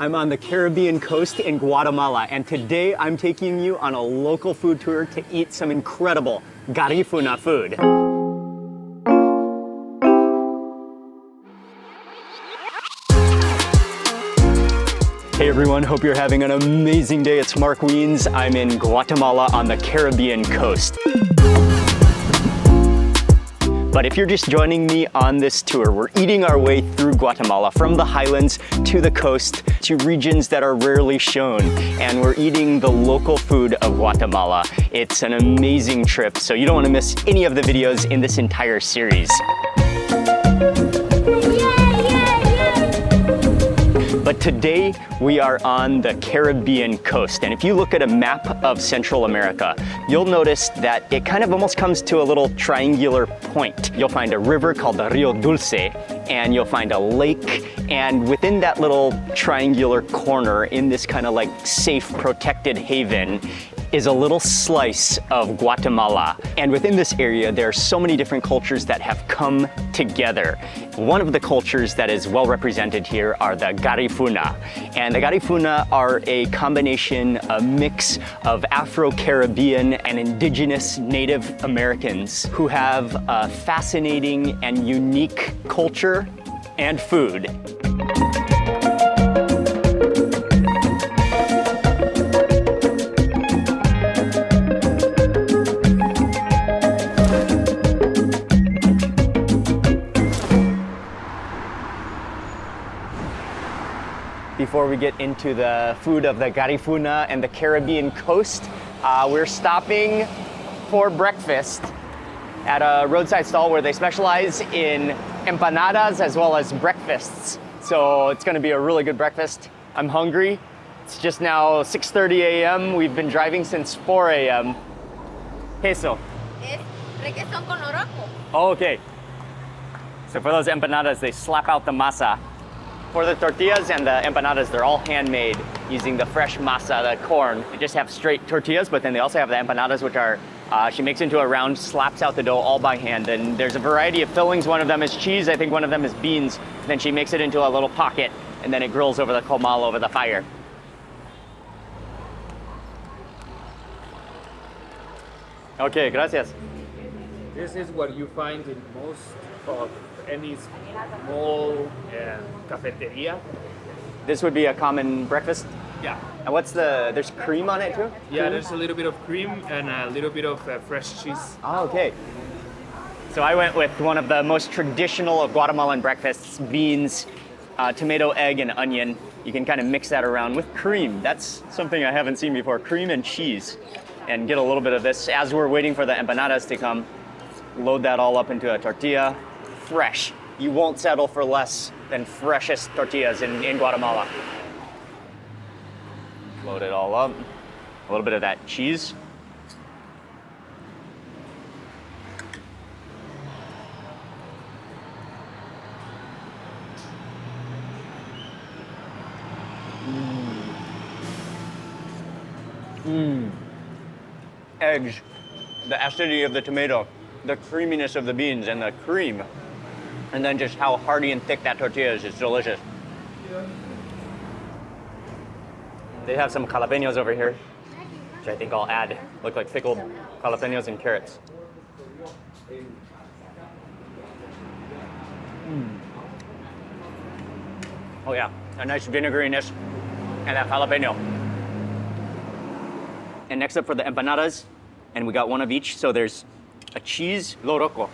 I'm on the Caribbean coast in Guatemala, and today I'm taking you on a local food tour to eat some incredible GARIFUNA food. Hey everyone, hope you're having an amazing day. It's Mark Wiens. I'm in Guatemala on the Caribbean coast. But if you're just joining me on this tour, we're eating our way through Guatemala from the highlands to the coast to regions that are rarely shown. And we're eating the local food of Guatemala. It's an amazing trip, so you don't want to miss any of the videos in this entire series. But today we are on the Caribbean coast, and if you look at a map of Central America, you'll notice that it kind of almost comes to a little triangular point. You'll find a river called the Rio Dulce, and you'll find a lake, and within that little triangular corner in this kind of like safe, protected haven is a little slice of Guatemala. And within this area, there are so many different cultures that have come together. One of the cultures that is well represented here are the GARIFUNA. And the GARIFUNA are a combination, a mix of Afro-Caribbean and indigenous Native Americans who have a fascinating and unique culture and food. Before we get into the food of the GARIFUNA and the Caribbean coast, we're stopping for breakfast at a roadside stall where they specialize in empanadas as well as breakfasts. So it's gonna be a really good breakfast. I'm hungry. It's just now 6:30 a.m. We've been driving since 4 a.m. Queso. Es requesón con oroco. Oh, okay. So for those empanadas, they slap out the masa. For the tortillas and the empanadas, they're all handmade using the fresh masa, the corn. They just have straight tortillas, but then they also have the empanadas, which are, she makes into a round, slaps out the dough all by hand. And there's a variety of fillings. One of them is cheese. I think one of them is beans. Then she makes it into a little pocket, and then it grills over the comal over the fire. Okay, gracias. This is what you find in most of any small cafeteria. This would be a common breakfast? Yeah. And what's there's cream on it too? Yeah, there's a little bit of cream and a little bit of fresh cheese. Oh, okay. So I went with one of the most traditional of Guatemalan breakfasts, beans, tomato, egg, and onion. You can kind of mix that around with cream. That's something I haven't seen before, cream and cheese. And get a little bit of this as we're waiting for the empanadas to come. Load that all up into a tortilla. Fresh. You won't settle for less than freshest tortillas in Guatemala. Load it all up. A little bit of that cheese. Eggs, the acidity of the tomato, the creaminess of the beans and the cream, and then just how hearty and thick that tortilla is. It's delicious. They have some jalapenos over here, which I think I'll add. Look like pickled jalapenos and carrots. Oh yeah, a nice vinegariness and that jalapeno. And next up for the empanadas, and we got one of each, so there's a cheese loroco,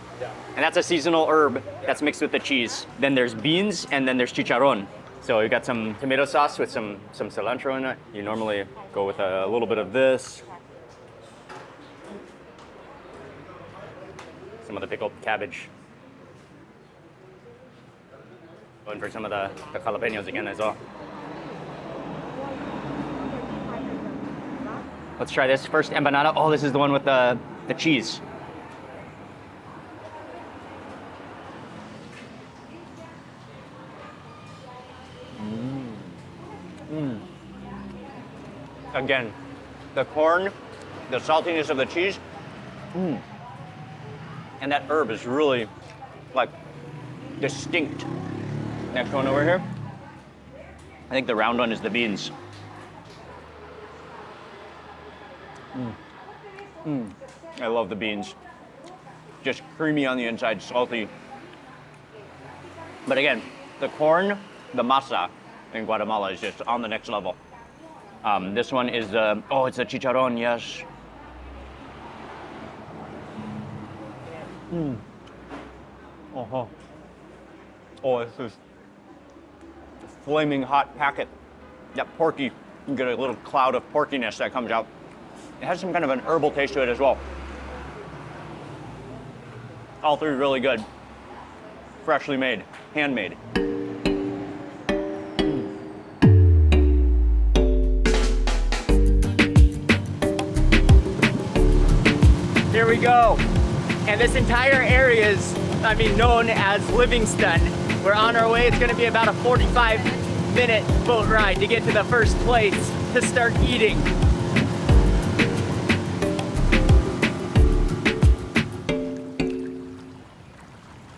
and that's a seasonal herb that's mixed with the cheese. Then there's beans, and then there's chicharron. So you got some tomato sauce with some cilantro in it. You normally go with a little bit of this. Some of the pickled cabbage. Going for some of the jalapenos again as well. Let's try this first empanada. Oh, this is the one with the cheese. Again, the corn, the saltiness of the cheese, and that herb is really like distinct. Next one over here. I think the round one is the beans. I love the beans. Just creamy on the inside, salty. But again, the corn, the masa in Guatemala is just on the next level. This one is it's a chicharron, yes. Oh, this is flaming hot packet. That porky, you get a little cloud of porkiness that comes out. It has some kind of an herbal taste to it as well. All three really good. Freshly made, handmade. Here we go. And this entire area is, known as Livingston. We're on our way. It's gonna be about a 45-minute boat ride to get to the first place to start eating.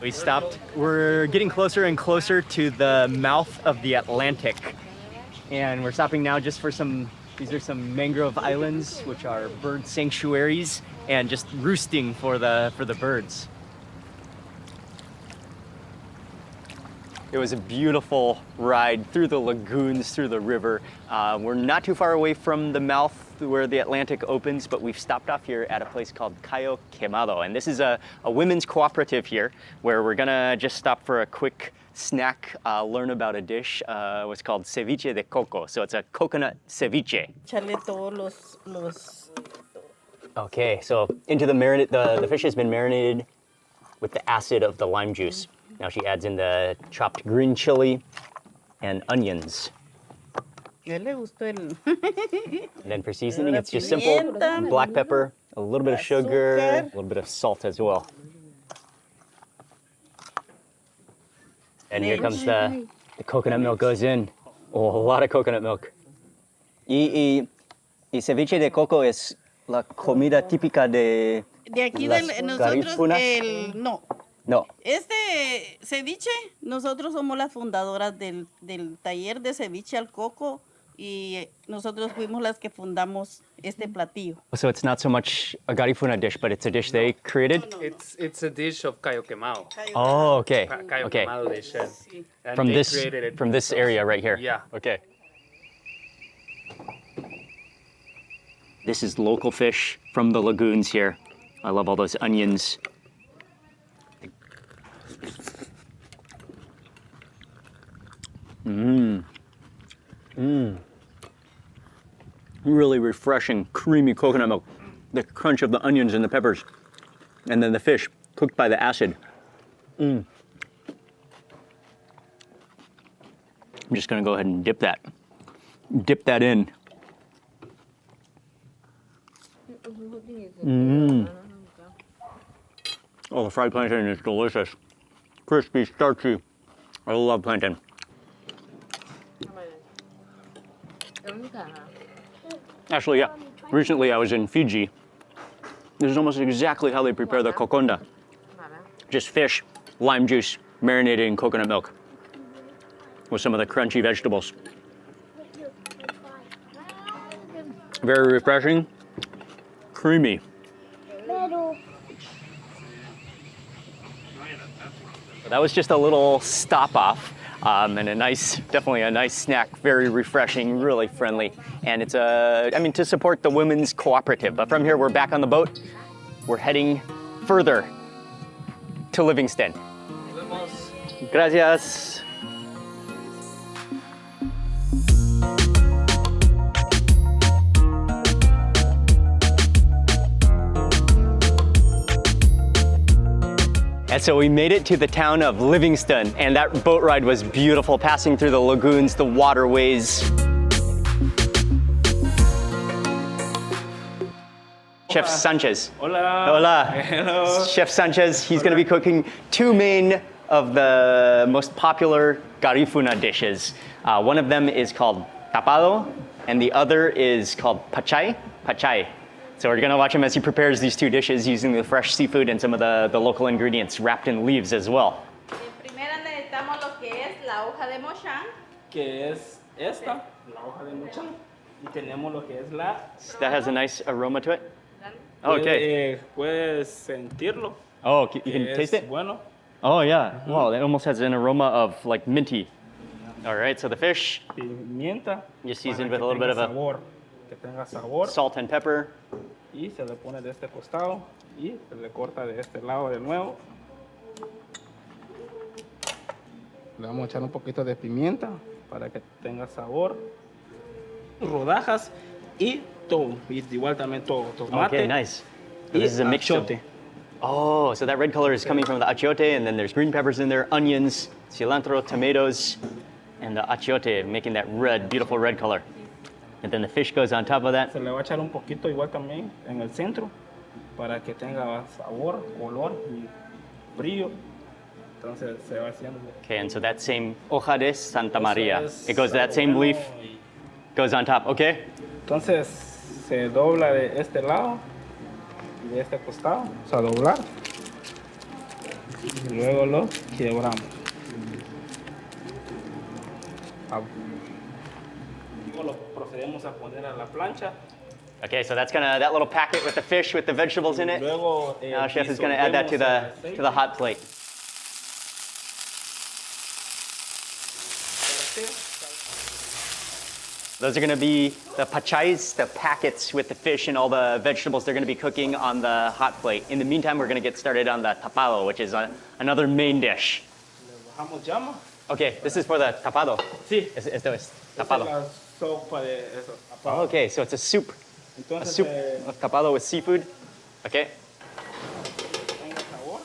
We stopped. We're getting closer and closer to the mouth of the Atlantic. And we're stopping now just for these are some mangrove islands, which are bird sanctuaries and just roosting for the birds. It was a beautiful ride through the lagoons, through the river. We're not too far away from the mouth where the Atlantic opens, but we've stopped off here at a place called Cayo Quemado. And this is a women's cooperative here where we're gonna just stop for a quick snack, learn about a dish. What's called ceviche de coco. So it's a coconut ceviche. Okay, so into the marinade, the fish has been marinated with the acid of the lime juice. Now she adds in the chopped green chili and onions. And then for seasoning, it's just simple black pepper, a little bit of sugar, a little bit of salt as well. And here comes the coconut milk goes in. Oh, a lot of coconut milk. Y ceviche de coco es la comida típica de aquí las nosotros, no. No. Este ceviche, nosotros somos las fundadoras del taller de ceviche al coco y nosotros fuimos las que fundamos este platillo. So it's not so much a garifuna dish, but it's a dish they created? It's a dish of Cayo Quemado. Oh, okay. Cayo Okay. Quemado dish. And From they this created it from this area right here. Yeah. Okay. This is local fish from the lagoons here. I love all those onions. Really refreshing, creamy coconut milk. The crunch of the onions and the peppers. And then the fish cooked by the acid. I'm just gonna go ahead and dip that in. Oh, the fried plantain is delicious. Crispy, starchy. I love plantain. Actually, yeah. Recently I was in Fiji. This is almost exactly how they prepare the coconda. Just fish, lime juice, marinated in coconut milk with some of the crunchy vegetables. Very refreshing, creamy. That was just a little stop off and definitely a nice snack, very refreshing, really friendly. And it's to support the women's cooperative. But from here, we're back on the boat. We're heading further to Livingston. Gracias. And so we made it to the town of Livingston, and that boat ride was beautiful, passing through the lagoons, the waterways. Chef Sanchez. Hola. Hola. Hello. Chef Sanchez, he's going to be cooking two main of the most popular garifuna dishes. One of them is called tapado, and the other is called pachay. So we're gonna watch him as he prepares these two dishes using the fresh seafood and some of the local ingredients wrapped in leaves as well. Primero necesitamos lo que es la hoja de mochán. que es esta, la hoja de mechán. Y tenemos lo que es la... That has a nice aroma to it. Okay. Puedes sentirlo. Oh, you que can es taste it? bueno. Oh, yeah. Wow, it almost has an aroma of like minty. All right, so the fish, Pimienta. you seasoned para with a little bit of a sabor, que tenga sabor. salt and pepper. Y se le pone de este costado y se le corta de este lado de nuevo. Le vamos a echar un poquito de pimienta para que tenga sabor. Rodajas y todo. Y igual también todo. Tomate. Okay, nice. So Y this is a mix of... achiote. Oh, so that red color is coming from the achiote, and then there's green peppers in there, onions, cilantro, tomatoes, and the achiote making that red, beautiful red color. And then the fish goes on top of that. Se le va a echar un poquito igual también en el centro para que tenga sabor, color y brillo. Entonces se va haciendo. Okay, and so that same hoja de Santa Maria, Eso es it goes, that same bueno leaf y- goes on top, okay? Entonces se dobla de este lado y de este costado, o sea, doblar. Y luego lo quebramos. Luego lo procedemos a poner a la plancha. Okay, so that's gonna, that little packet with the fish with the vegetables in it. Luego Now chef is gonna add that to the hot plate. Those are gonna be the pachais, the packets with the fish and all the vegetables they're gonna be cooking on the hot plate. In the meantime, we're gonna get started on the tapado, which is another main dish. Bajamos llama. Okay, this is for the tapado. Sí. Esto es Esta es tapado. la sopa de eso. Oh, okay, so it's a soup. A Entonces soup of tapado with seafood. Okay. tenga sabor.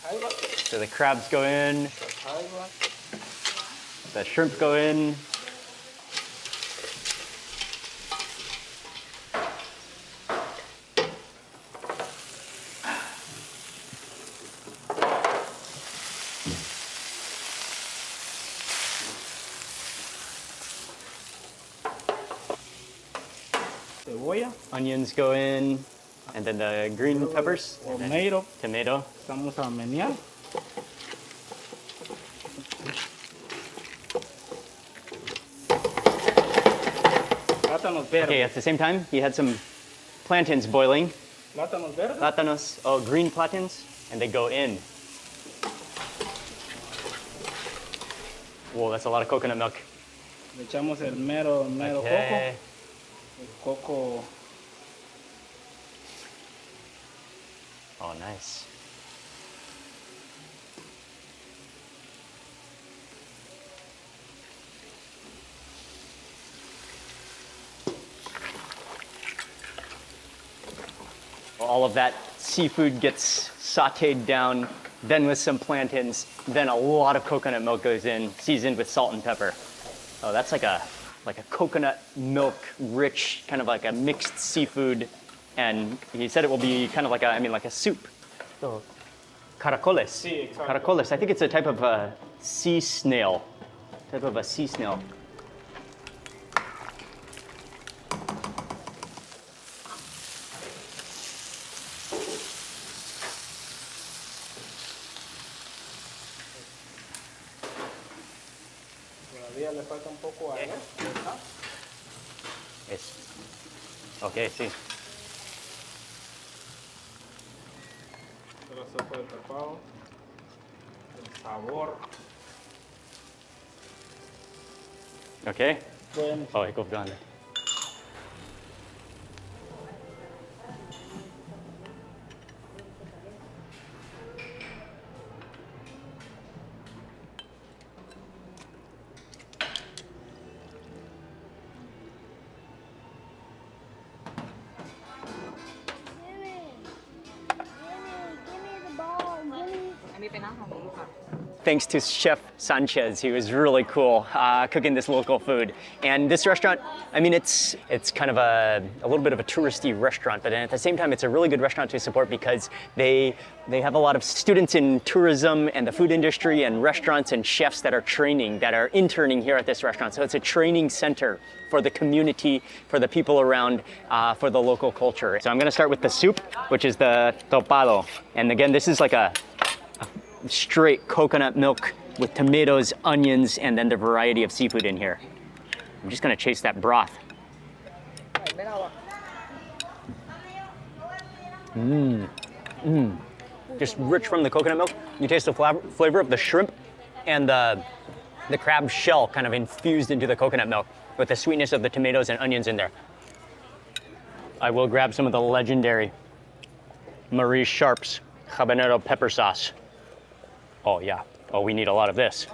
La jaiba, So the crabs go in, la jaiba. the shrimp go in. Cebolla, Onions go in, and then the green peppers, and then tomato, tomato. estamos a menear. Plátanos Okay, verdes. at the same time, he had some plantains boiling. Plátanos verdes. Plátanos, oh, green plantains, and they go in. Whoa, that's a lot of coconut milk. Le echamos el mero Okay. coco. Coco. Oh, nice. All of that seafood gets sauteed down, then with some plantains, then a lot of coconut milk goes in, seasoned with salt and pepper. Oh, that's like a coconut milk rich, kind of like a mixed seafood. And he said it will be kind of like a soup. So, caracoles. Sí, exacto. Caracoles. I think it's a type of a sea snail. Type of a sea snail. Todavía le falta un poco a él. Es. Okay, sí. La sopa de tapado. El sabor. Okay. Bueno, Oh, it goes down. Thanks to Chef Sanchez, he was really cool cooking this local food. And this restaurant, I mean, it's kind of a little bit of a touristy restaurant, but at the same time, it's a really good restaurant to support because they have a lot of students in tourism and the food industry and restaurants and chefs that are training, that are interning here at this restaurant. So it's a training center for the community, for the people around, for the local culture. So I'm gonna start with the soup, which is the topado. And again, this is like a straight coconut milk with tomatoes, onions, and then the variety of seafood in here. I'm just gonna chase that broth. Just rich from the coconut milk. You taste the flavor of the shrimp and the crab shell kind of infused into the coconut milk with the sweetness of the tomatoes and onions in there. I will grab some of the legendary Marie Sharp's habanero pepper sauce. Oh yeah, oh we need a lot of this.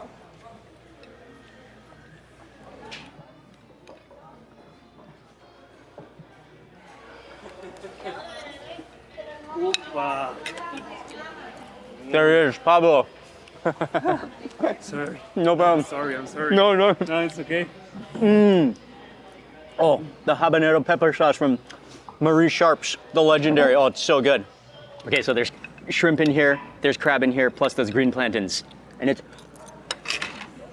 Wow. There it is, Pablo. Sorry. No problem. I'm sorry. No, no. No, it's okay. Oh, the habanero pepper sauce from Marie Sharp's, the legendary. Oh, it's so good. Okay, so there's shrimp in here, there's crab in here, plus those green plantains. And it's,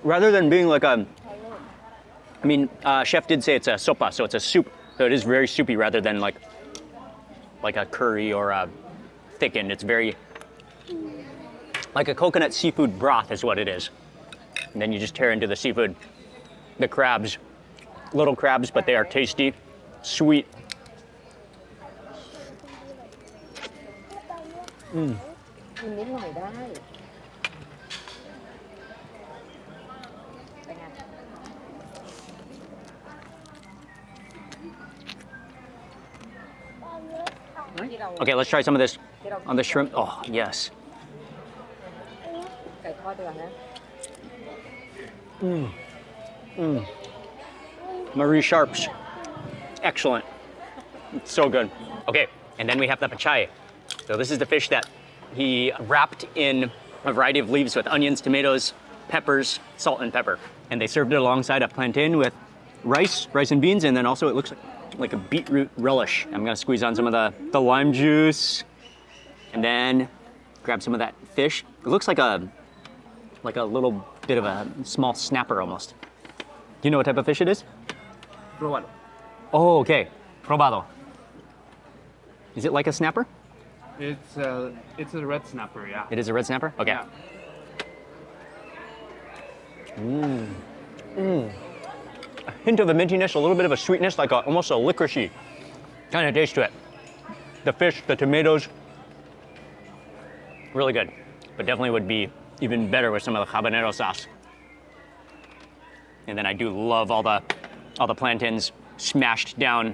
rather than being like a, I mean, chef did say it's a sopa, so it's a soup. So it is very soupy rather than like a curry or a thickened. It's very, like a coconut seafood broth is what it is. And then you just tear into the seafood. The crabs, little crabs, but they are tasty, sweet. Okay, let's try some of this on the shrimp. Oh, yes. Marie Sharp's, excellent. It's so good. Okay, and then we have the pachai. So this is the fish that he wrapped in a variety of leaves with onions, tomatoes, peppers, salt and pepper. And they served it alongside a plantain with rice and beans, and then also it looks like a beetroot relish. I'm gonna squeeze on some of the lime juice, and then grab some of that fish. It looks like a little bit of a small snapper almost. Do you know what type of fish it is? Probalo. Oh, okay. Probado. Is it like a snapper? It's a red snapper, yeah. It is a red snapper? Okay. Yeah. A hint of a mintiness, a little bit of a sweetness, like almost a licoricey kind of taste to it. The fish, the tomatoes, really good. But definitely would be even better with some of the habanero sauce. And then I do love all the plantains smashed down,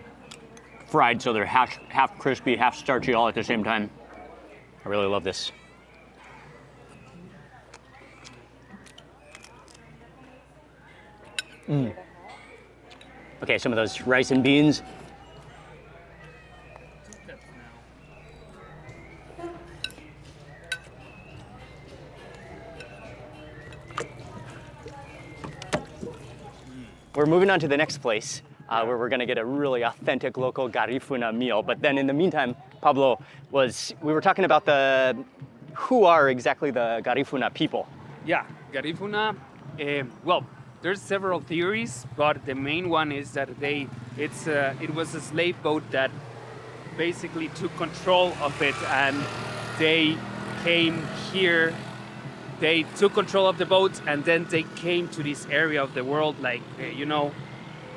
fried so they're half crispy, half starchy all at the same time. I really love this. Okay, some of those rice and beans. We're moving on to the next place where we're gonna get a really authentic local garifuna meal. But then in the meantime, Pablo, we were talking about who are exactly the garifuna people? Yeah, Garifuna, well, there's several theories, but the main one is that it was a slave boat that basically took control of it, and they came here. They took control of the boat, and then they came to this area of the world, like,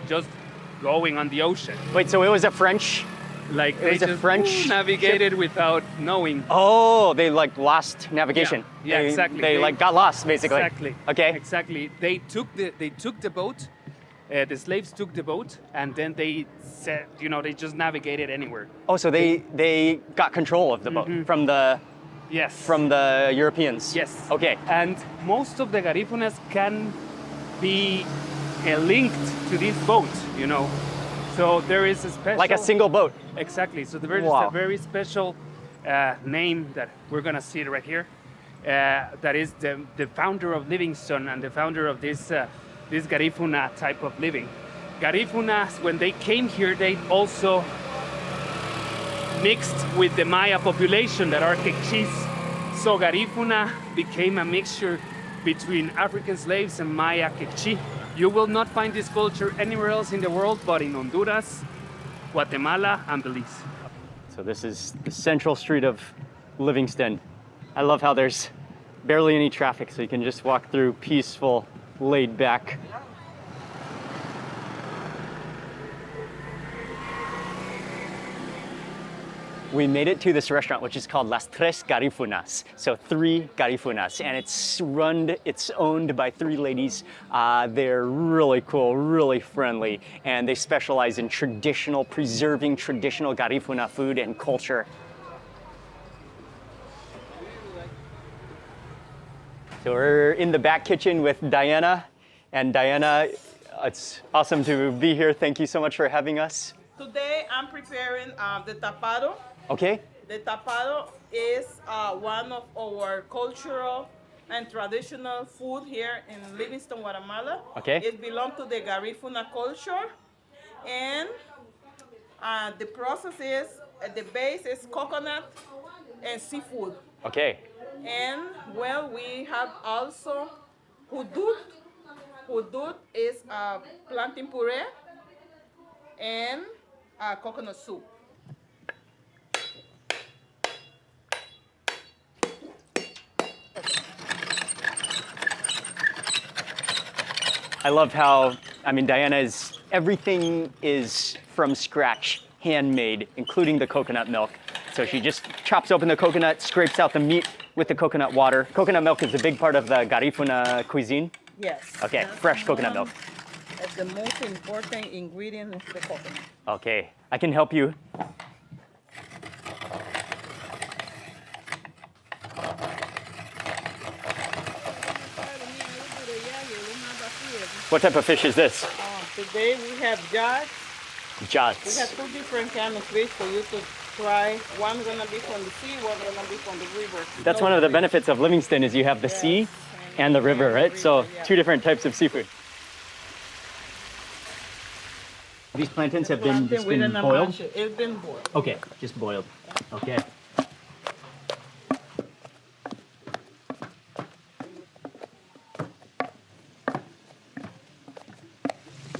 just going on the ocean. Wait, so it was a French? Like, It was they a just French navigated without knowing. Oh, they like lost navigation. Yeah, exactly. They like got lost, basically. Exactly. Okay. Exactly. They took the boat. The slaves took the boat, and then they said, they just navigated anywhere. Oh, so they got control of the boat from the Yes. from the Europeans. Yes. Okay. And most of the Garifunas can be linked to this boat, So there is a special... Like a single boat. Exactly. So there is Wow. a very special name that we're gonna see right here. That is the founder of Livingstone and the founder of this Garifuna type of living. Garifunas, when they came here, they also mixed with the Maya population that are Quechis. So Garifuna became a mixture between African slaves and Maya Quechi. You will not find this culture anywhere else in the world, but in Honduras, Guatemala, and Belize. So this is the central street of Livingston. I love how there's Barely any traffic, so you can just walk through peaceful, laid back. We made it to this restaurant, which is called Las Tres Garifunas, so 3 Garifunas, and it's owned by 3 ladies. They're really cool, really friendly, and they specialize in preserving traditional Garifuna food and culture. So we're in the back kitchen with Diana, and Diana, it's awesome to be here. Thank you so much for having us. Today I'm preparing the tapado. Okay. The tapado is one of our cultural and traditional food here in Livingston, Guatemala. Okay. It belongs to the Garifuna culture. And the process is, the base is coconut and seafood. Okay. And well, we have also hudut. Hudut is plantain puree and coconut soup. I love how, everything is from scratch, handmade, including the coconut milk. So she just chops open the coconut, scrapes out the meat with the coconut water. Coconut milk is a big part of the Garifuna cuisine. Yes. Okay, fresh coconut milk. That's the most important ingredient is the coconut. Okay, I can help you. What type of fish is this? Today we have jars. We Jats. have 2 different kinds of fish for you to try. One gonna be from the sea, one gonna be from the river. That's one of the benefits of Livingston is you have the sea and the river, right? So 2 different types of seafood. These plantains have been, Plantain just with been an boiled? amache. It's been boiled. Okay, just boiled. Okay.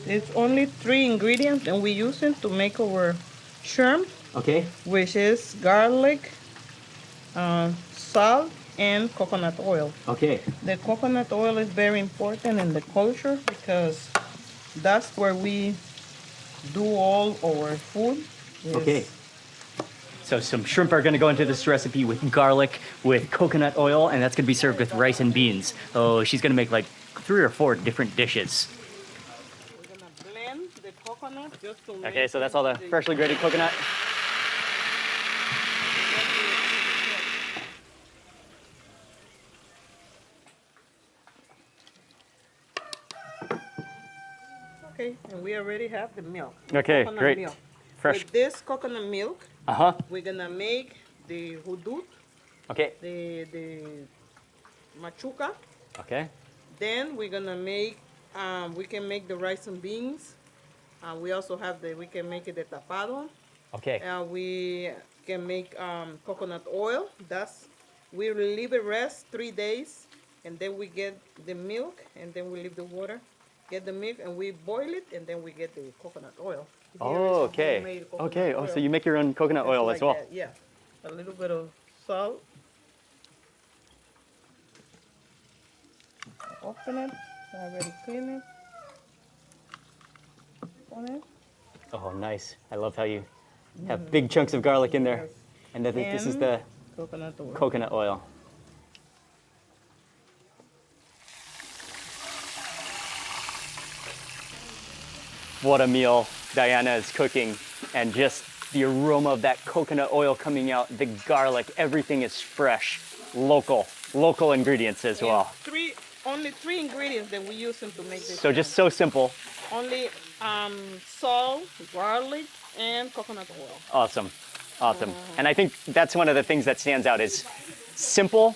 It's only 3 ingredients and we use it to make our shrimp, Okay. which is garlic, salt, and coconut oil. Okay. The coconut oil is very important in the culture because that's where we do all our food. is- Okay. So some shrimp are gonna go into this recipe with garlic, with coconut oil, and that's gonna be served with rice and beans. Oh, she's gonna make like 3 or 4 different dishes. We're gonna blend the coconut just to Okay, make so that's all the freshly grated coconut. Okay, and we already have the milk. Okay, Coconut great. milk. Fresh. With this coconut milk, Uh-huh. we're gonna make the hudut, Okay. the machuca. Okay. Then we're gonna make, we can make the rice and beans. We also have we can make it the tapado. Okay. We can make coconut oil. We will leave it rest 3 days, and then we get the milk, and then we leave the water, get the milk, and we boil it, and then we get the coconut oil. Here is a Oh, okay. homemade coconut Okay. Oh, oil. so you make your own coconut Just oil like as well. that, yeah, a little bit of salt. Open it. I already clean it. On it. Oh, nice. I love how you have big chunks of garlic in there. Yes. And then this is And the coconut oil. coconut oil. What a meal Diana is cooking. And just the aroma of that coconut oil coming out, the garlic, everything is fresh, local ingredients as well. Only 3 ingredients that we use to make this. So just so simple. Only salt, garlic, and coconut oil. Awesome. Awesome. And I think that's one of the things that stands out is simple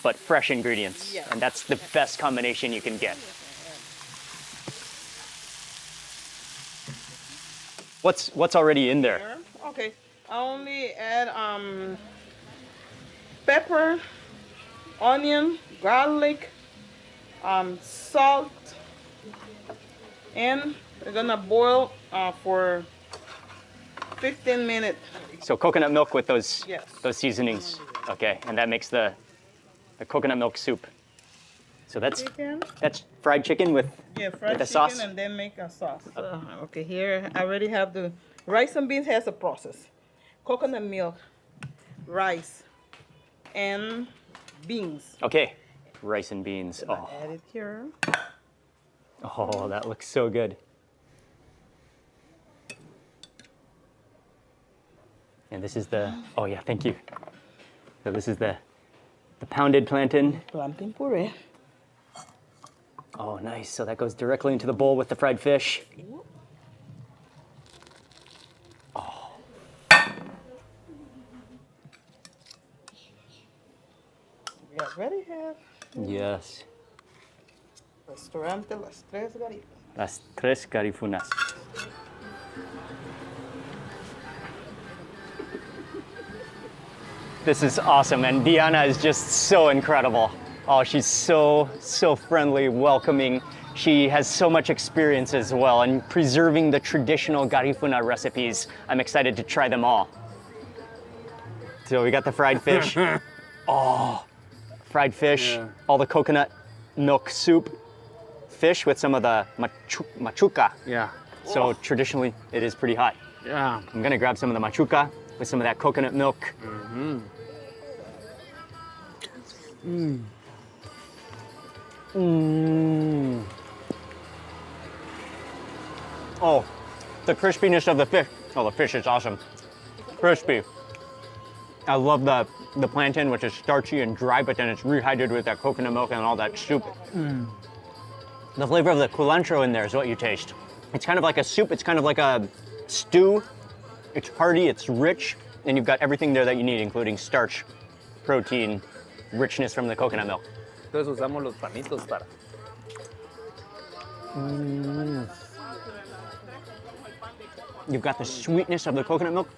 but fresh ingredients. Yeah. And that's the best combination you can get. What's already in there? Okay, I only add pepper, onion, garlic, salt, and we're gonna boil for 15 minutes. So coconut milk with those Yes. those seasonings. Okay, and that makes the the coconut milk soup. So that's Chicken. fried chicken with Yeah, fried the chicken sauce? and then make a sauce. Okay, here I already have the rice and beans has a process. Coconut milk, rice, and beans. Okay, rice and beans. Oh, Add it here. oh, that looks so good. And this is the, oh yeah, thank you. So this is the pounded plantain. Plantain puree. Oh, nice. So that goes directly into the bowl with the fried fish. We already have Yes. Restaurante Las Tres Garifunas. Las tres garifunas. This is awesome, and Diana is just so incredible. Oh, she's so friendly, welcoming. She has so much experience as well in preserving the traditional garifuna recipes. I'm excited to try them all. So we got the fried fish. Oh, fried fish, Yeah. all the coconut milk soup, fish with some of the machuca. Yeah. So traditionally, it is pretty hot. Yeah. I'm gonna grab some of the machuca with some of that coconut milk. Oh, the crispiness of the fish. Oh, the fish is awesome. Crispy. I love the plantain, which is starchy and dry, but then it's rehydrated with that coconut milk and all that soup. The flavor of the culantro in there is what you taste. It's kind of like a soup. It's kind of like a stew. It's hearty, it's rich, and you've got everything there that you need, including starch, protein, richness from the coconut milk. Entonces usamos los panitos para. You've got the sweetness of the coconut milk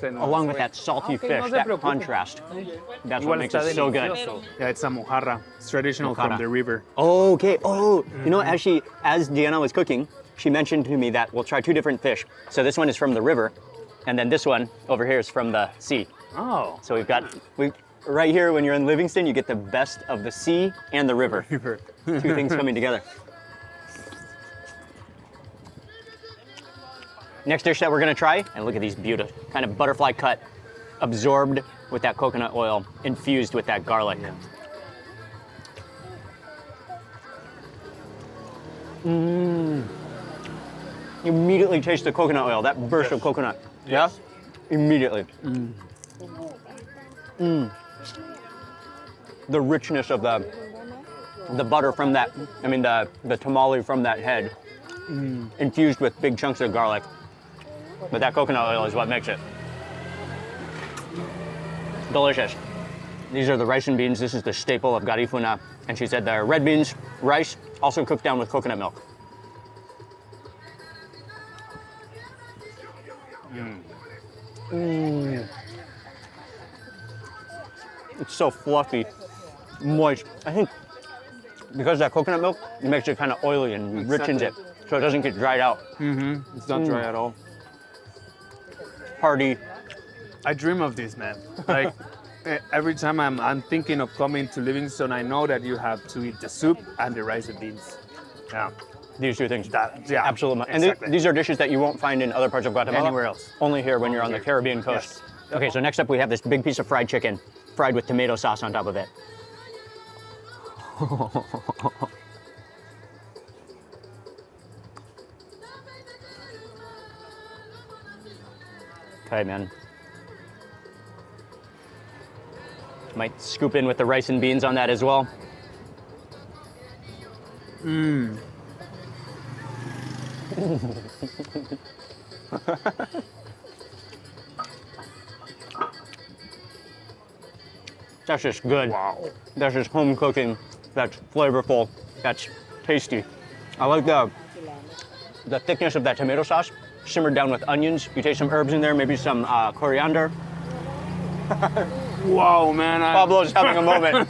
along with that salty Okay, fish, no se that preocupe. contrast. That's Igual what makes está it so good. delicioso. Yeah, it's a mojarra. It's traditional Mojarra. from the river. Oh, okay. Oh, you know, as Diana was cooking, she mentioned to me that we'll try two different fish. So this one is from the river, and then this one over here is from the sea. Oh. So right here, when you're in Livingston, you get the best of the sea and the river. Two things coming together. Next dish that we're gonna try, and look at these beautiful, kind of butterfly cut, absorbed with that coconut oil, infused with that garlic. You immediately taste the coconut oil, that burst of coconut. Yeah? Immediately. The richness of the butter from that, I mean the tamale from that head, infused with big chunks of garlic. But that coconut oil is what makes it delicious. These are the rice and beans. This is the staple of garifuna. And she said the red beans, rice, also cooked down with coconut milk. It's so fluffy, moist. I think because that coconut milk, it makes it kind of oily and richens it, so it doesn't get dried out. It's not dry at all. Hearty. I dream of this, man. Like every time I'm thinking of coming to Livingston, I know that you have to eat the soup and the rice and beans. Yeah. These two things. Yeah, Absolutely. And exactly. these are dishes that you won't find in other parts of Guatemala. Anywhere else. Only here when you're on the here. Caribbean coast. Yes. Okay, so next up we have this big piece of fried chicken, fried with tomato sauce on top of it. Okay, man. Might scoop in with the rice and beans on that as well. That's just good. Wow. That's just home cooking. That's flavorful. That's tasty. I like the thickness of that tomato sauce, simmered down with onions. You taste some herbs in there, maybe some coriander. Wow, man. Pablo's having a moment.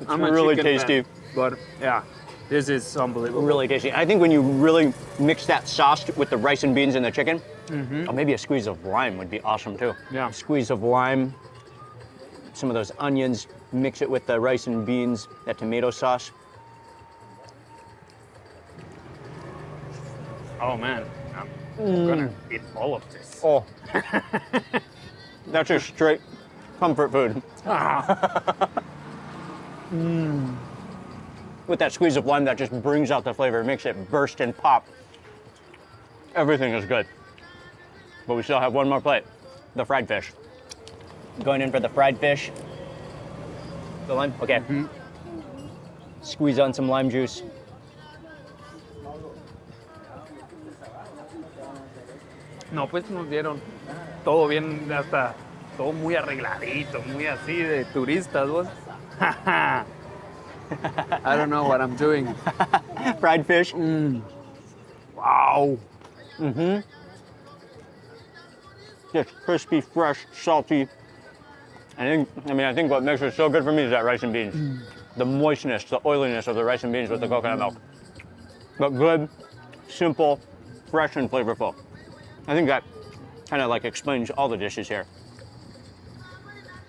I'm a really chicken tasty. fan, but yeah, this is unbelievable. Really tasty. I think when you really mix that sauce with the rice and beans and the chicken, or maybe a squeeze of lime would be awesome too. Yeah. A squeeze of lime. some of those onions, mix it with the rice and beans, that tomato sauce. Oh man, I'm gonna eat all of this. Oh, that's just straight comfort food. With that squeeze of lime that just brings out the flavor, makes it burst and pop. Everything is good. But we still have one more plate, the fried fish. Going in for the fried fish. The lime, okay. Squeeze on some lime juice. No, pues nos dieron todo bien, hasta todo muy arregladito, muy así de turistas, vos. I don't know what I'm doing. Fried fish. Wow. Just crispy, fresh, salty. I think what makes it so good for me is that rice and beans. The moistness, the oiliness of the rice and beans with the coconut milk. But good, simple, fresh, and flavorful. I think that kind of like explains all the dishes here.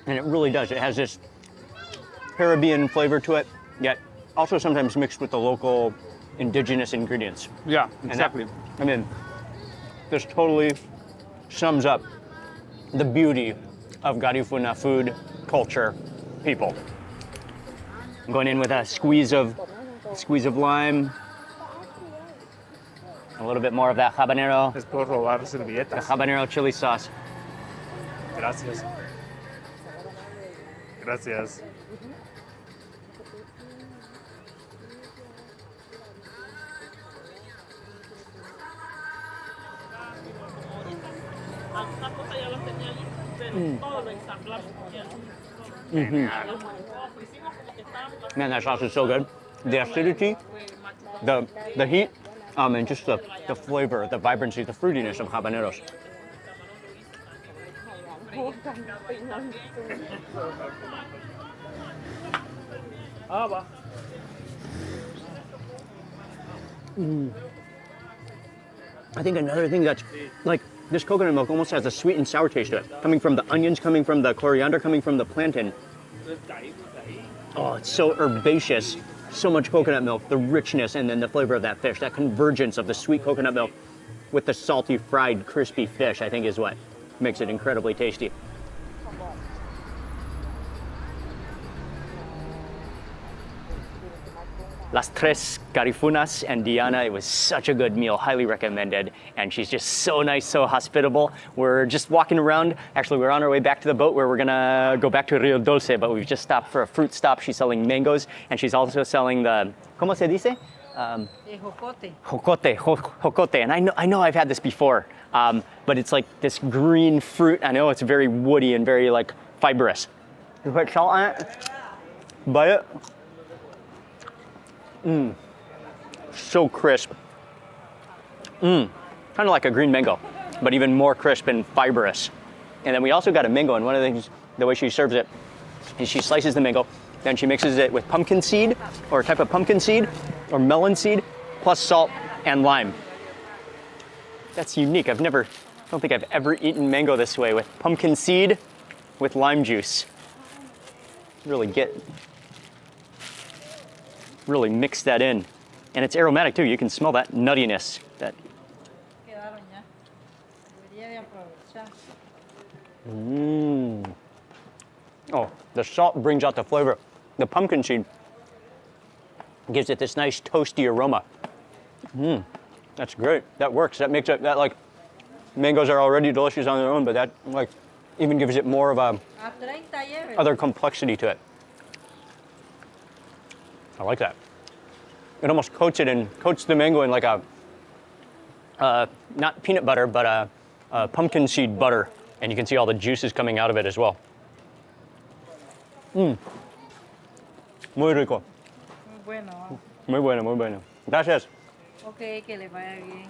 And it really does. It has this Caribbean flavor to it, yet also sometimes mixed with the local indigenous ingredients. Yeah, And exactly. this totally sums up the beauty of Garifuna food, culture, people. I'm going in with a squeeze of lime, a little bit more of that habanero, Les puedo robar the servilletas. habanero chili sauce. Gracias. Gracias. Man, that sauce is so good. The acidity, the heat, and just the flavor, the vibrancy, the fruitiness of habaneros. I think another thing that's like this coconut milk almost has a sweet and sour taste to it, coming from the onions, coming from the coriander, coming from the plantain. Oh, it's so herbaceous. So much coconut milk, the richness, and then the flavor of that fish, that convergence of the sweet coconut milk with the salty, fried, crispy fish, I think is what makes it incredibly tasty. Las Tres Garifunas and Diana, it was such a good meal, highly recommended. And she's just so nice, so hospitable. We're just walking around. Actually, we're on our way back to the boat where we're gonna go back to Rio Dulce, but we've just stopped for a fruit stop. She's selling mangoes, and she's also selling the, ¿cómo se dice? Jocote. And I know I've had this before, but it's like this green fruit. I know it's very woody and very like fibrous. You put salt on it, bite it. So crisp. Kind of like a green mango, but even more crisp and fibrous. And then we also got a mango, and one of the things, the way she serves it, is she slices the mango, then she mixes it with pumpkin seed, or a type of pumpkin seed, or melon seed, plus salt and lime. That's unique. I don't think I've ever eaten mango this way, with pumpkin seed, with lime juice. Really mix that in. And it's aromatic too. You can smell that nuttiness. Oh, the salt brings out the flavor. The pumpkin seed gives it this nice toasty aroma. That's great. That works. That makes it, that like, mangoes are already delicious on their own, but that like even gives it more of a other complexity to it. I like that. It almost coats the mango in like a, not peanut butter, but a pumpkin seed butter. And you can see all the juices coming out of it as well. Muy rico. Muy bueno. Gracias. Ok, que le vaya bien.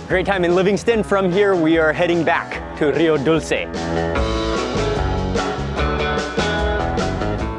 Great time in Livingston. From here, we are heading back to Rio Dulce.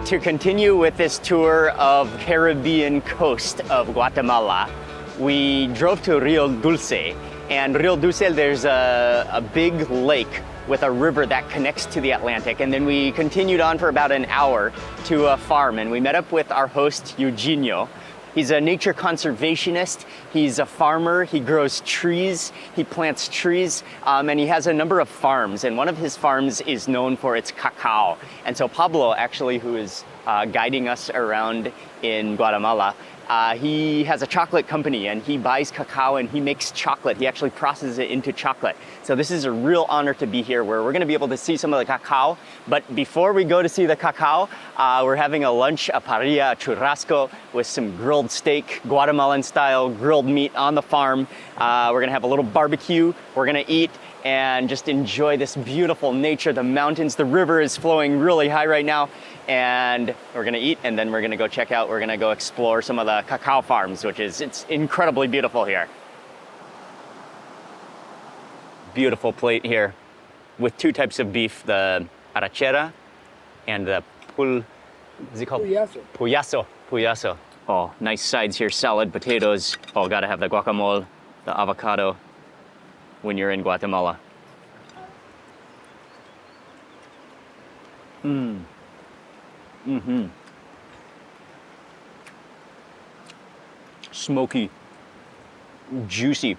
To continue with this tour of Caribbean coast of Guatemala, we drove to Rio Dulce, And Rio Dulce, there's a big lake with a river that connects to the Atlantic. And then we continued on for about an hour to a farm, and we met up with our host, Eugenio. He's a nature conservationist, he's a farmer, he grows trees, he plants trees, and he has a number of farms. And one of his farms is known for its cacao. And so Pablo, actually, who is guiding us around in Guatemala, he has a chocolate company, and he buys cacao and he makes chocolate. He actually processes it into chocolate. So this is a real honor to be here, where we're gonna be able to see some of the cacao. But before we go to see the cacao, we're having a lunch, a parrilla, a churrasco, with some grilled steak, Guatemalan style grilled meat on the farm. We're gonna have a little barbecue, we're gonna eat, and just enjoy this beautiful nature, the mountains. The river is flowing really high right now, and we're gonna eat, and then we're gonna go check out, we're gonna go explore some of the cacao farms, it's incredibly beautiful here. Beautiful plate here with two types of beef, the arrachera and the is it called? Puyaso. Oh, nice sides here, salad, potatoes. Oh, gotta have the guacamole, the avocado when you're in Guatemala. Smoky, juicy,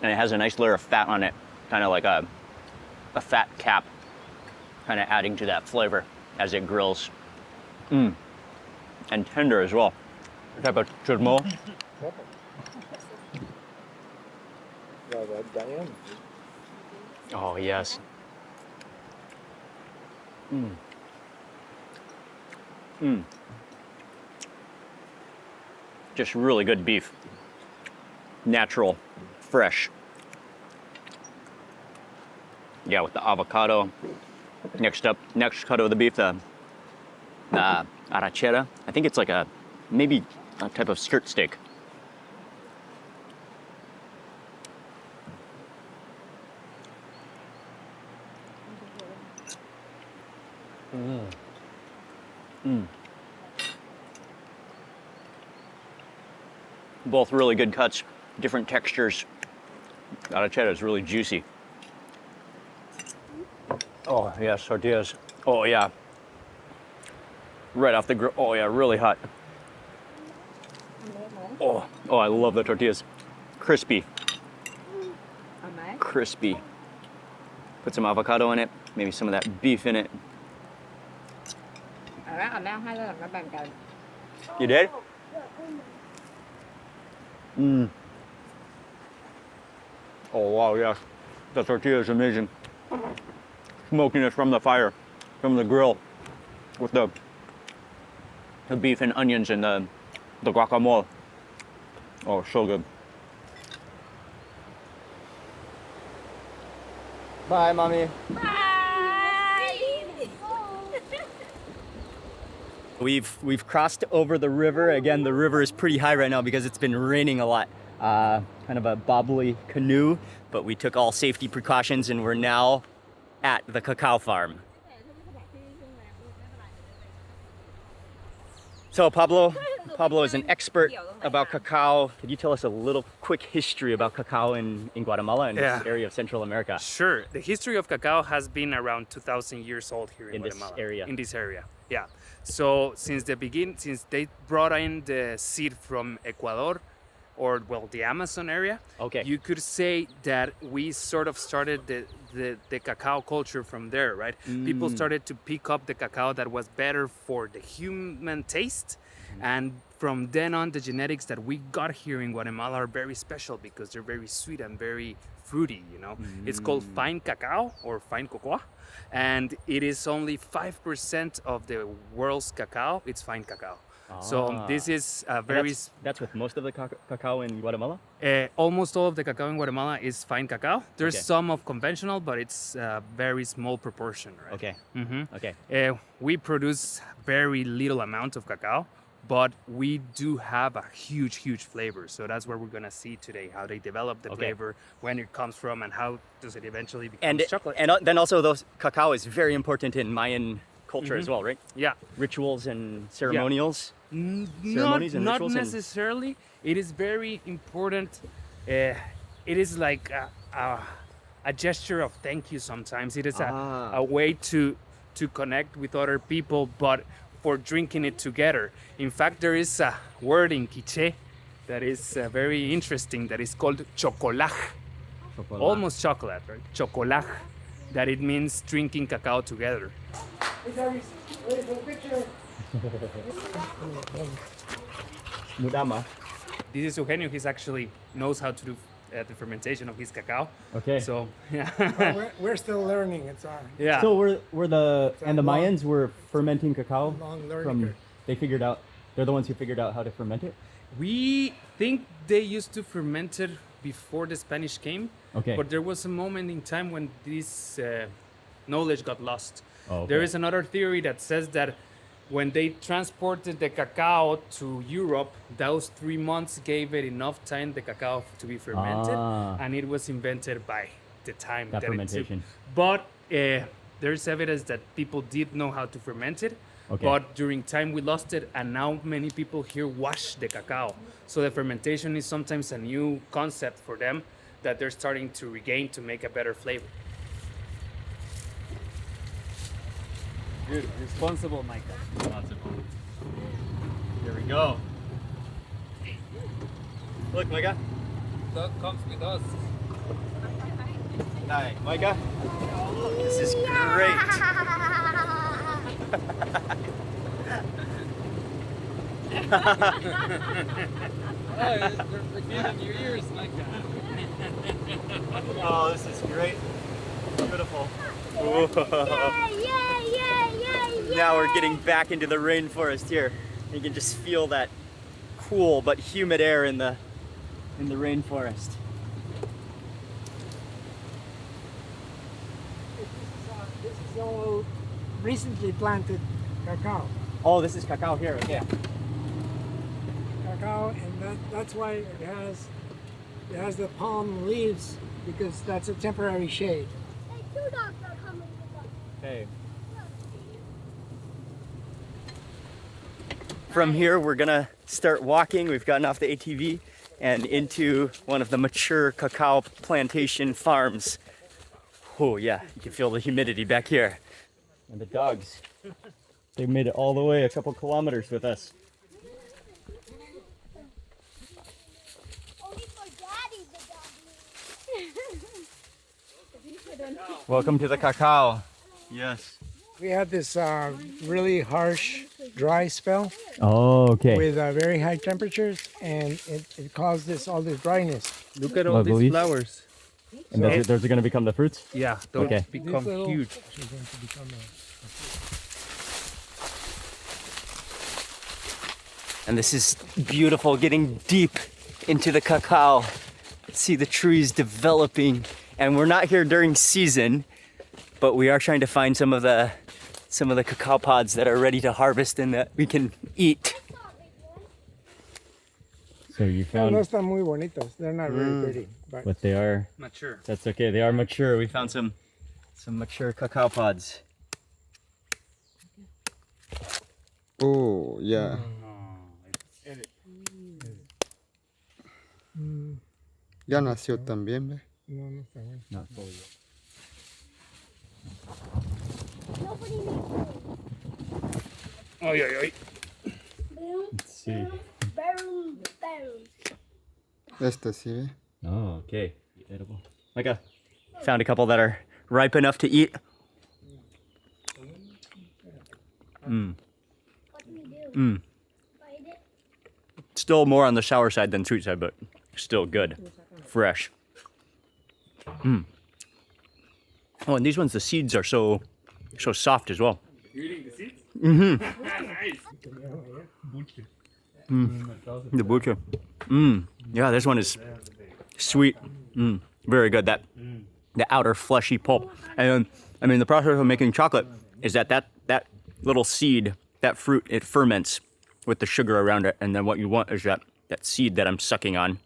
and it has a nice layer of fat on it, kind of like a fat cap, kind of adding to that flavor as it grills. And tender as well. What type of churmo? Oh, yes. Just really good beef. Natural, fresh. Yeah, with the avocado. Next cut of the beef, the arrachera. I think it's like maybe a type of skirt steak. Both really good cuts, different textures. Arrachera is really juicy. Oh, yes, tortillas. Oh, yeah. Right off the grill. Oh, yeah, really hot. Oh, I love the tortillas. Crispy. Crispy. Put some avocado in it, maybe some of that beef in it. You did? Oh, wow, yes. The tortilla is amazing. Smokiness from the fire, from the grill, with the beef and onions and the guacamole. Oh, so good. Bye, Mommy. We've crossed over the river. Again, the river is pretty high right now because it's been raining a lot. Kind of a bobbly canoe, but we took all safety precautions and we're now at the cacao farm. So Pablo is an expert about cacao. Could you tell us a little quick history about cacao in Guatemala and this area of Central America? Sure. The history of cacao has been around 2,000 years old here in Guatemala. In this area, yeah. So since they brought in the seed from Ecuador, or well, the Amazon area, you could say that we sort of started the cacao culture from there, right? People started to pick up the cacao that was better for the human taste. And from then on, the genetics that we got here in Guatemala are very special because they're very sweet and very fruity, you know? It's called fine cacao or fine cocoa. And it is only 5% of the world's cacao, it's fine cacao. So this is very... That's with most of the cacao in Guatemala? Almost all of the cacao in Guatemala is fine cacao. There's some of conventional, but it's a very small proportion, right? Okay. Okay. We produce very little amount of cacao, but we do have a huge flavor. So that's what we're gonna see today, how they develop the flavor, when it comes from, and how does it eventually become chocolate. And then also those cacao is very important in Mayan culture as well, right? Yeah. Rituals and ceremonials. Not necessarily. It is very important it is like a gesture of thank you sometimes. It is a way to connect with other people, but for drinking it together. In fact, there is a word in Quiche that is very interesting that is called chocolaj. Almost chocolate, right? Chocolaj. That it means drinking cacao together. Mudama. This is Eugenio. He's actually knows how to do the fermentation of his cacao. Okay. So yeah. We're still learning. It's Yeah. So were the Mayans were fermenting cacao long learning from curve. they're the ones who figured out how to ferment it? We think they used to ferment it before the Spanish came. Okay. But there was a moment in time when this knowledge got lost. Oh, okay. There is another theory that says that when they transported the cacao to Europe, those 3 months gave it enough time the cacao to be fermented, and it was invented by the time That that fermentation. it took. But there's evidence that people did know how to ferment it. Okay. But during time we lost it, and now many people here wash the cacao. So the fermentation is sometimes a new concept for them that they're starting to regain to make a better flavor. Good, responsible, Micah. Responsible. Here we go. Look, Micah. That comes with us. Hi, Micah. This is great. They're forgetting your ears, Micah. Oh, this is great. Beautiful. Now we're getting back into the rainforest here. You can just feel that cool but humid air in the rainforest. This is all recently planted cacao. Oh, this is cacao here. Okay. Cacao, and that's why it has the palm leaves, because that's a temporary shade. Okay. From here, we're gonna start walking. We've gotten off the ATV and into one of the mature cacao plantation farms. Oh yeah, you can feel the humidity back here. And the dogs, they made it all the way a couple kilometers with us. Welcome to the cacao. Yes. We had this really harsh dry spell Oh, okay. with very high temperatures, and it caused all this dryness. Look at all Lovely. these flowers. And those are gonna become the fruits? Yeah, those Okay. become These little- huge. They're going to become And this is beautiful, getting deep into the cacao. See the trees developing. And we're not here during season, but we are trying to find some of the cacao pods that are ready to harvest and that we can eat. So you no están muy bonitos. They're not very pretty, but they are. Mature. That's okay. They are mature. We found some mature cacao pods. Oh, yeah. Ya nació también, ¿ve? no está bueno. Not fully yet. Oy, oy, oy. Let's see. Este sí, ¿ve? Oh, okay. Edible. Found a couple that are ripe enough to eat. Still more on the sour side than sweet side, but still good. Fresh. Oh, and these ones, the seeds are so soft as well. You're eating the seeds? Nice. The butcher. Yeah, this one is sweet. Very good. The outer fleshy pulp. And I mean, the process of making chocolate is that little seed, that fruit, it ferments with the sugar around it. And then what you want is that seed that I'm sucking on.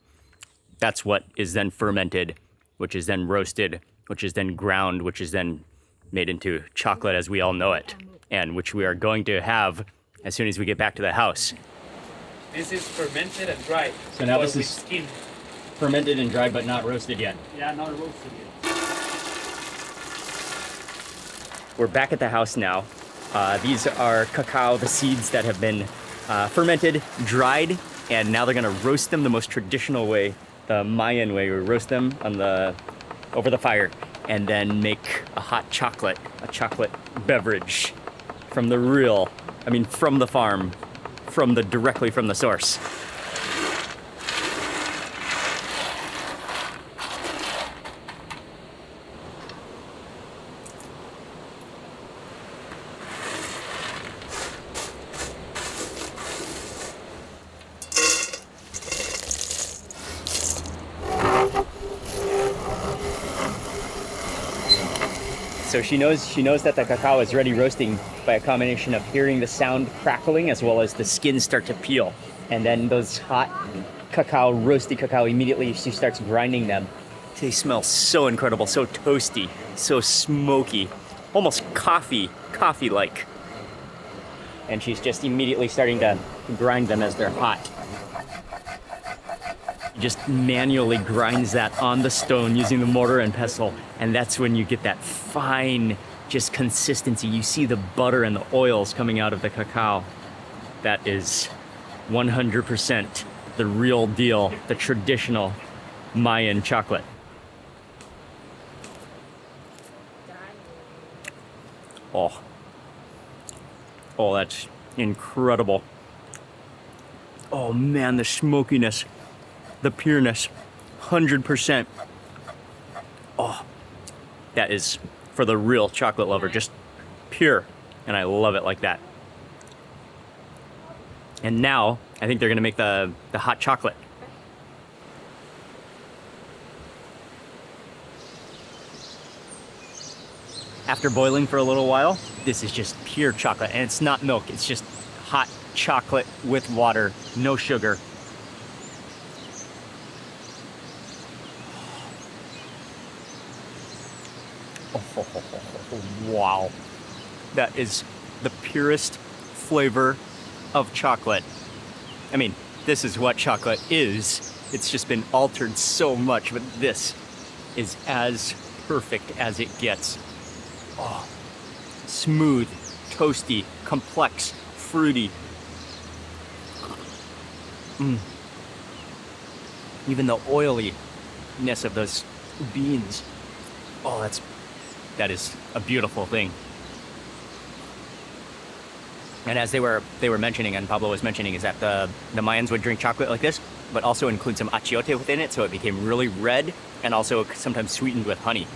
That's what is then fermented, which is then roasted, which is then ground, which is then made into chocolate as we all know it, and which we are going to have as soon as we get back to the house. This is fermented and dried. So now or this with is- skin. fermented and dried, but not roasted yet. Yeah, not roasted yet. We're back at the house now. These are cacao, the seeds that have been fermented, dried, and now they're gonna roast them the most traditional way, the Mayan way. We roast them on over the fire, and then make a hot chocolate, a chocolate beverage from from the farm, directly from the source. So she knows that the cacao is ready roasting by a combination of hearing the sound crackling as well as the skin start to peel. And then those hot cacao, roasty cacao, immediately she starts grinding them. They smell so incredible, so toasty, so smoky, almost coffee-like. And she's just immediately starting to grind them as they're hot. Just manually grinds that on the stone using the mortar and pestle, and that's when you get that fine just consistency. You see the butter and the oils coming out of the cacao. That is 100% the real deal, the traditional Mayan chocolate. Oh, that's incredible. Oh man, the smokiness, the pureness, 100%. Oh, that is for the real chocolate lover, just pure, and I love it like that. And now, I think they're gonna make the hot chocolate. After boiling for a little while, this is just pure chocolate, and it's not milk, it's just hot chocolate with water, no sugar. Wow. That is the purest flavor of chocolate. I mean, this is what chocolate is. It's just been altered so much, but this is as perfect as it gets. Oh, smooth, toasty, complex, fruity. Even the oiliness of those beans. Oh, that is a beautiful thing. And as they were mentioning, and Pablo was mentioning, is that the Mayans would drink chocolate like this, but also include some achiote within it, so it became really red and also sometimes sweetened with honey.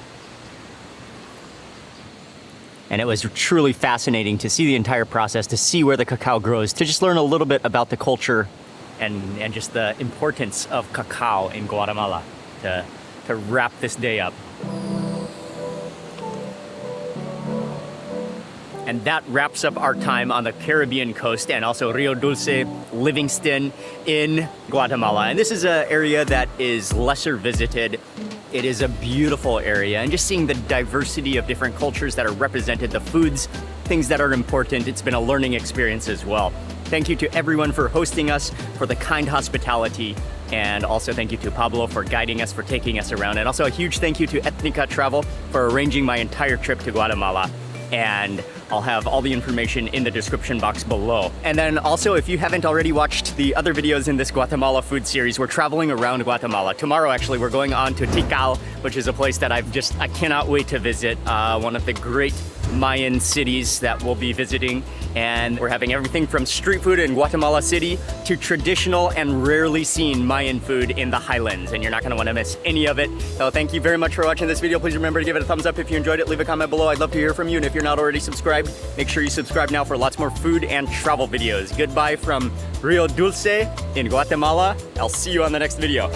And it was truly fascinating to see the entire process, to see where the cacao grows, to just learn a little bit about the culture and just the importance of cacao in Guatemala, to wrap this day up. And that wraps up our time on the Caribbean coast and also Rio Dulce, Livingston in Guatemala. And this is an area that is lesser visited. It is a beautiful area, and just seeing the diversity of different cultures that are represented, the foods, things that are important, it's been a learning experience as well. Thank you to everyone for hosting us, for the kind hospitality, and also thank you to Pablo for guiding us, for taking us around, and also a huge thank you to Ethnica Travel for arranging my entire trip to Guatemala. And I'll have all the information in the description box below. And then also, if you haven't already watched the other videos in this Guatemala food series, we're traveling around Guatemala. Tomorrow, actually, we're going on to Tikal, which is a place that I cannot wait to visit. One of the great Mayan cities that we'll be visiting. And we're having everything from street food in Guatemala City to traditional and rarely seen Mayan food in the highlands. And you're not gonna wanna miss any of it. So thank you very much for watching this video. Please remember to give it a thumbs up if you enjoyed it. Leave a comment below. I'd love to hear from you. And if you're not already subscribed, make sure you subscribe now for lots more food and travel videos. Goodbye from Rio Dulce in Guatemala. I'll see you on the next video.